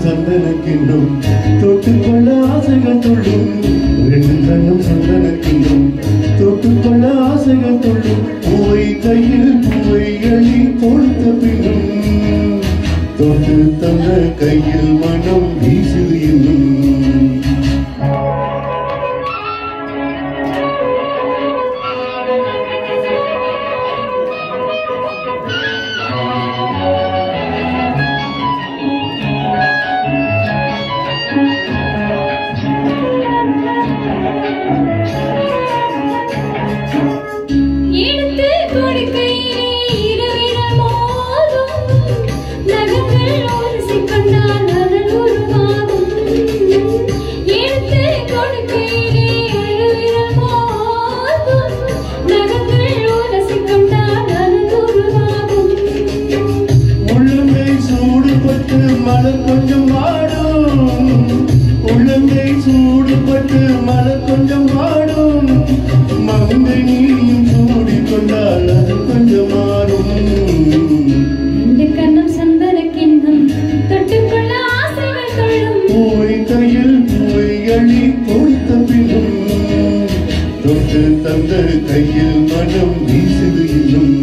சந்தனக்கின்றும் தொட்டுக்கொள்ள ஆசைகள் துள்ளும் ரெண்டு கண்ணும் சந்தனக்கின்றும் தொட்டுக்கொள்ள ஆசைகள் துள்ளும் பூவை கையில் பூவை அள்ளி கொடுத்த பின்னும் தொட்டு தந்த கையில் மனம் வீசுது இன்னும் மலர் கொஞ்சம் வாடும் உள்ளங்கை சூடுபட்டு மலர் கொஞ்சம் வாடும் மங்கை நீயும் சூடிக்கொண்டால் அது கொஞ்சம் மாறும் இந்த கண்ணம் சந்தனக்கிண்ணம் தொட்டுக்கொள்ள ஆசைகள் கொள்ளும் பூவை கையில் பூவை அள்ளி கொடுத்த பின்னும் தொட்டு தந்த கையில் மனம் வீசுது இன்னும்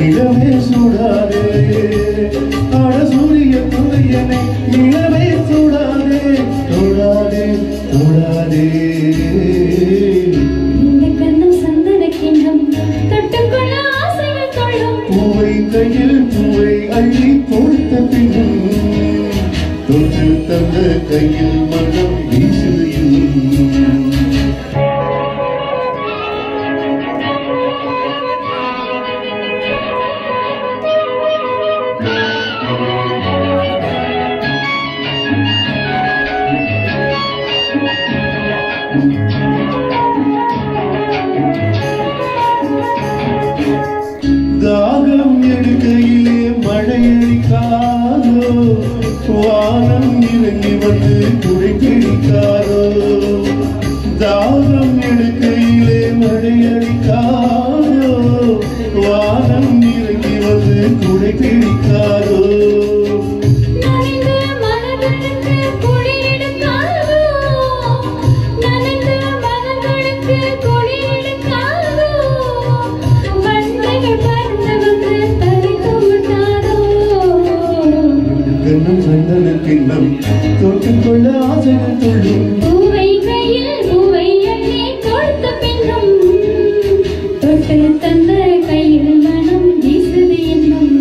இளமே சூடாதே ஆட சூரிய துணையனை இளமே சூடாதே தொடாதே தொடாதே இந்த கண்ணம் சந்தனக்கிண்ணம் தொட்டுக்கொள்ள ஆசைகள் கொள்ளும் பூவை கையில் பூவை அள்ளி கொடுத்த பின்னும் தொட்டு தந்த கையில் மனம் வீசுது இன்னும் தாகம் எடுக்கையிலே மழையடிக்காதோ வானம் இறங்கி வந்து குடை பிடிக்காதோ தாகம் எடுக்கையிலே மழையடிக்காதோ வானம் இறங்கி வந்து குடை பிடிக்காதோ சந்தனக்கிண்ணம் தொட்டுக்கொள்ள ஆசைகள் துள்ளும் பூவை கையில் பூவை அள்ளி கொடுத்த பின்னும் தொட்டு தந்த கையில் மனம் வீசுது இன்னும்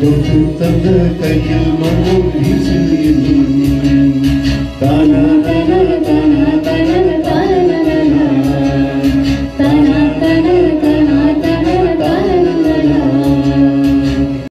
தொட்டு தந்த கையில் மனம் வீசுது இன்னும் தானா